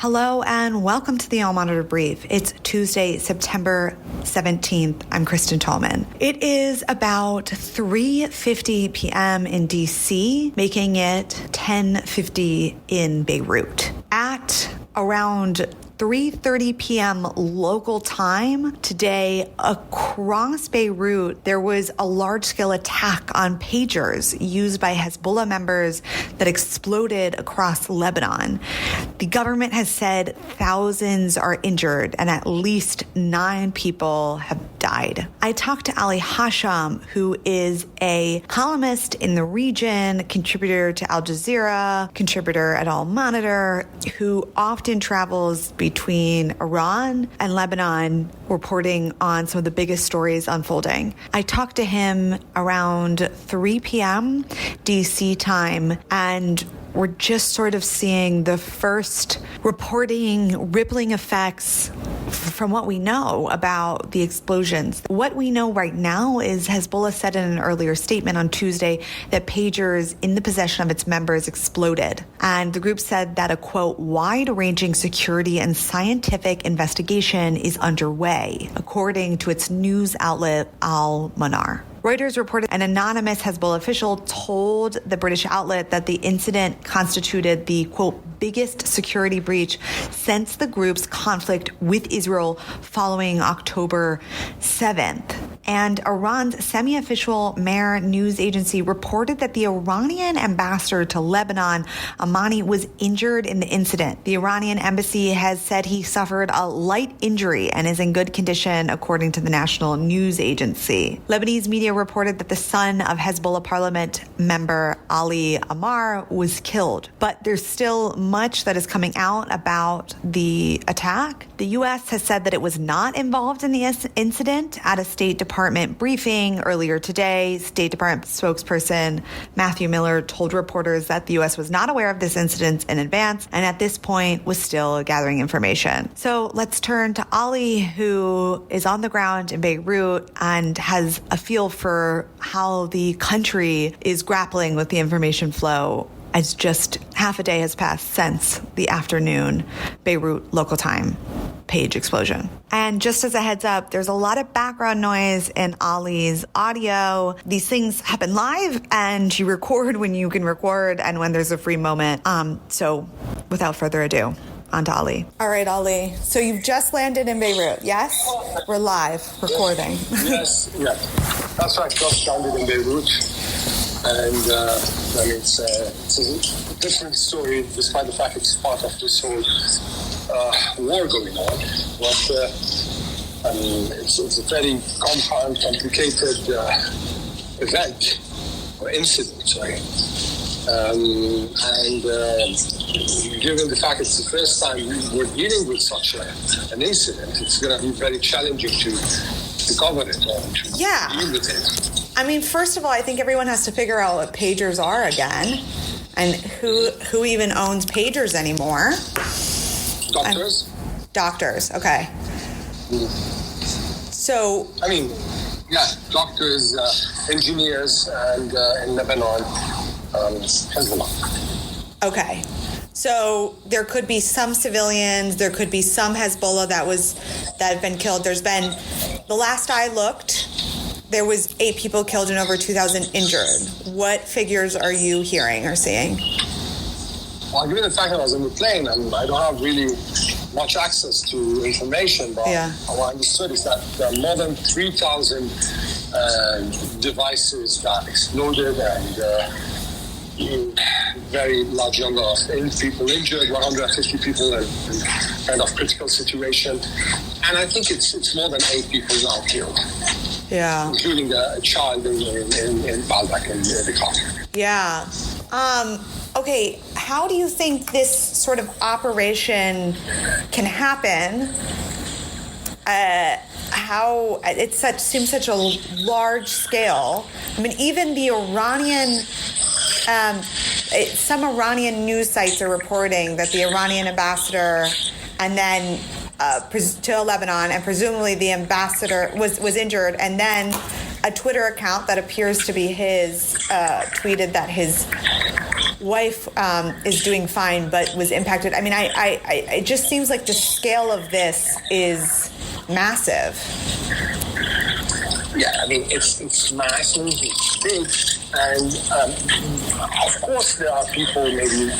Hello and welcome to the All Monitor Brief. It's Tuesday, September 17th. I'm Kristen Tallman. It is about 3:50 p.m. in D.C., making it 10:50 in Beirut. At around 3:30 p.m. local time today, across Beirut, there was a large-scale attack on pagers used by Hezbollah members that exploded across Lebanon. The government has said thousands are injured and at least 9 people have died. I talked to Ali Hashem, who is a columnist in the region, contributor to Al Jazeera, contributor at All Monitor, who often travels between Iran and Lebanon, reporting on some of the biggest stories unfolding. I talked to him around 3 p.m. DC time, and we're just sort of seeing the first rippling effects from what we know about the explosions. What we know right now is Hezbollah said in an earlier statement on Tuesday that pagers in the possession of its members exploded. And the group said that a, quote, wide-ranging security and scientific investigation is underway, according to its news outlet Al Manar. Reuters reported an anonymous Hezbollah official told the British outlet that the incident constituted the, quote, biggest security breach since the group's conflict with Israel following October 7th. And Iran's semi-official Mehr news agency reported that the Iranian ambassador to Lebanon, Amani, was injured in the incident. The Iranian embassy has said he suffered a light injury and is in good condition, according to the national news agency. Lebanese media reported that the son of Hezbollah parliament member Ali Amar was killed. But there's still much that is coming out about the attack. The U.S. has said that it was not involved in the incident at a State Department briefing earlier today. State Department spokesperson Matthew Miller told reporters that the U.S. was not aware of this incident in advance and at this point was still gathering information. So let's turn to Ali, who is on the ground in Beirut and has a feel for how the country is grappling with the information flow, as just half a day has passed since the afternoon Beirut local time page explosion. And just as a heads up, there's a lot of background noise in Ali's audio. These things happen live, and you record when you can record and when there's a free moment. So without further ado, on to Ali. All right, Ali. So you've just landed in Beirut, yes? We're live, recording. Yes. That's right, just landed in Beirut. And it's a different story, despite the fact it's part of this whole war going on. But it's a very complicated event or incident. Sorry. Given the fact it's the first time we're dealing with such an incident, it's going to be very challenging to cover it or to deal with it. I mean, first of all, I think everyone has to figure out what pagers are again, and who even owns pagers anymore. Doctors. Doctors, okay. So, doctors, engineers, and in Lebanon, Hezbollah. Okay. So there could be some civilians, there could be some Hezbollah that have been killed. There's been, the last I looked, there was 8 people killed and over 2,000 injured. What figures are you hearing or seeing? Well, given the fact that I was in the plane, I don't have really much access to information, but what I understood is that there are more than 3,000 devices that exploded and very large number of people injured, 150 people in kind of critical situation. And I think it's more than 8 people now killed. Yeah. Including a child in Baalbek in the car. Yeah. Okay, how do you think this sort of operation can happen? How it seems such a large scale. I mean, even the Iranian, some Iranian news sites are reporting that the Iranian ambassador and then to Lebanon, and presumably the ambassador was injured, and then a Twitter account that appears to be his tweeted that his wife is doing fine, but was impacted. I mean, it just seems like the scale of this is massive. Yeah, I mean, it's massive, it's big, and of course there are people maybe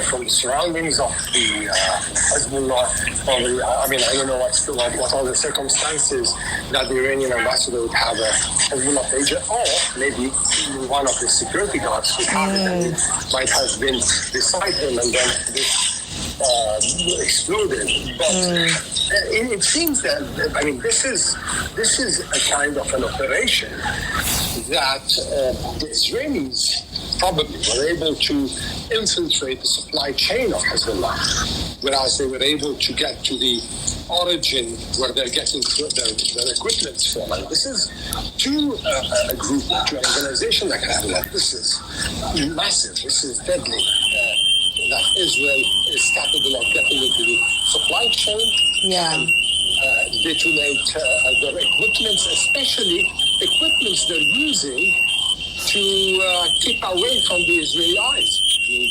from the surroundings of the Hezbollah, probably, I mean, I don't know what are the circumstances that the Iranian ambassador would have a Hezbollah pager, or maybe one of the security guards would have it, and it might have been beside him, and then this exploded. But it seems that, I mean, this is a kind of an operation that the Israelis probably were able to infiltrate the supply chain of Hezbollah, whereas they were able to get to the origin where they're getting their equipment from. And this is to a group, to an organization like Hezbollah. This is massive. This is deadly. That Israel is capable of getting into the supply chain and detonate their equipments, especially equipments they're using to keep away from the Israeli eyes.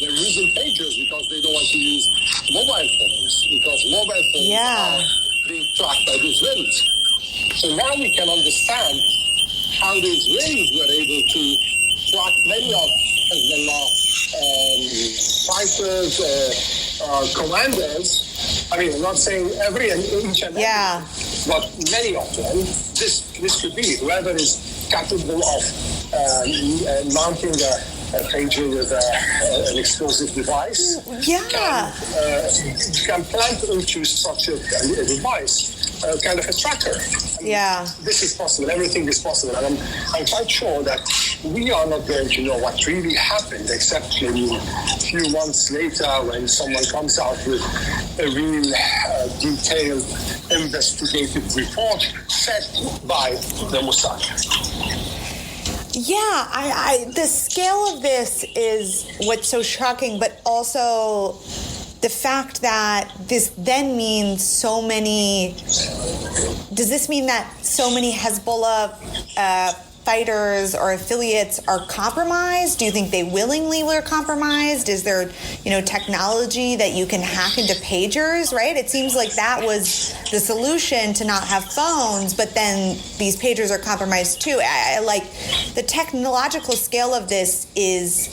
They're using pagers because they don't want to use mobile phones, because mobile phones are being tracked by the Israelis. So now we can understand how the Israelis were able to track many of Hezbollah fighters, commanders. I mean, I'm not saying every and each and every, but many of them. This could be whoever is capable of mounting a pager with an explosive device can plant into such a device kind of a tracker. This is possible. Everything is possible, and I'm quite sure that we are not going to know what really happened, except maybe a few months later when someone comes out with a real detailed investigative report set by the Mossad. Yeah, the scale of this is what's so shocking, but also the fact that this then means so many. Does this mean that so many Hezbollah fighters or affiliates are compromised? Do you think they willingly were compromised? Is there, technology that you can hack into pagers, right? It seems like that was the solution to not have phones, but then these pagers are compromised too. I like the technological scale of this is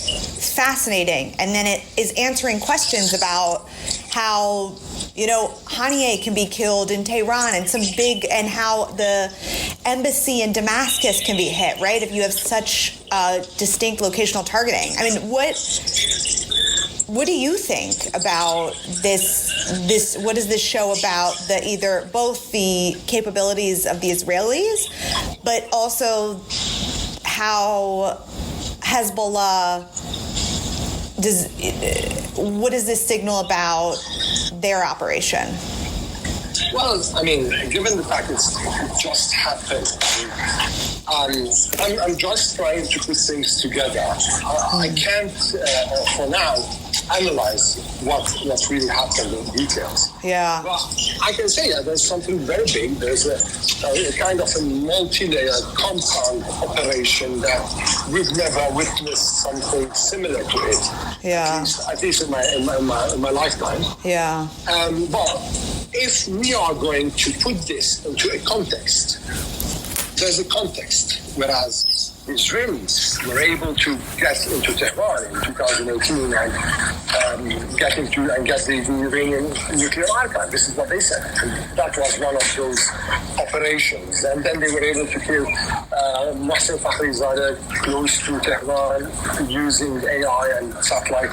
fascinating, and then it is answering questions about how Haniyeh can be killed in Tehran and how the embassy in Damascus can be hit, right? If you have such distinct locational targeting. I mean, what do you think about this? What does this show about both the capabilities of the Israelis, but also how Hezbollah what does this signal about their operation? Well, I mean, given the fact it just happened, I'm just trying to put things together. I can't, for now, analyze what really happened in details. Yeah. But I can say that there's something very big. There's a kind of a multi-layered compound operation that we've never witnessed something similar to it. Yeah. At least in my lifetime. Yeah. But if we are going to put this into a context, there's a context, whereas the Israelis were able to get into Tehran in 2018 and get the Iranian nuclear archive. This is what they said. And that was one of those operations. And then they were able to kill Mohsen Fakhrizadeh close to Tehran using AI and satellite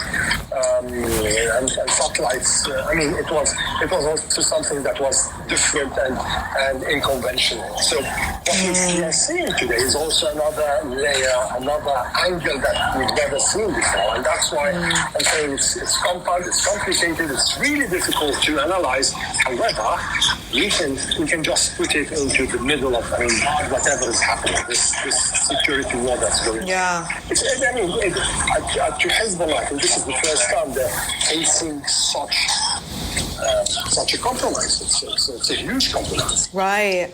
and satellites. I mean, it was also something that was different and unconventional. So what we are seeing today is also another layer, another angle that we've never seen before, and that's why I'm saying it's compound, it's complicated, it's really difficult to analyze. However, we can just put it into the middle of whatever is happening, this security war that's going on. Yeah. To Hezbollah, I think this is the first time they're facing such a compromise. It's a huge compromise. Right.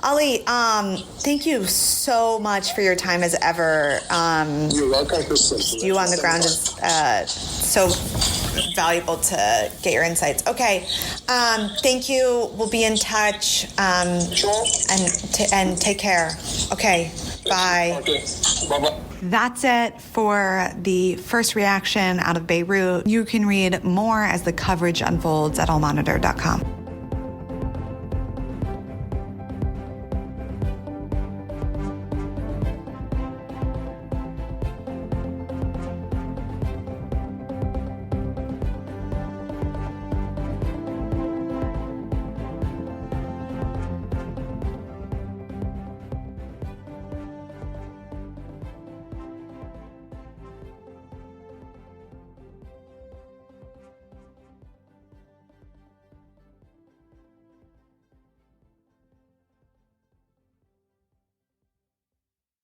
Ali, thank you so much for your time as ever. You're welcome, Kristen. You on the ground is so valuable to get your insights. Okay, thank you. We'll be in touch. Sure. And take care. Okay, bye. Okay, bye-bye. That's it for the first reaction out of Beirut. You can read more as the coverage unfolds at allmonitor.com.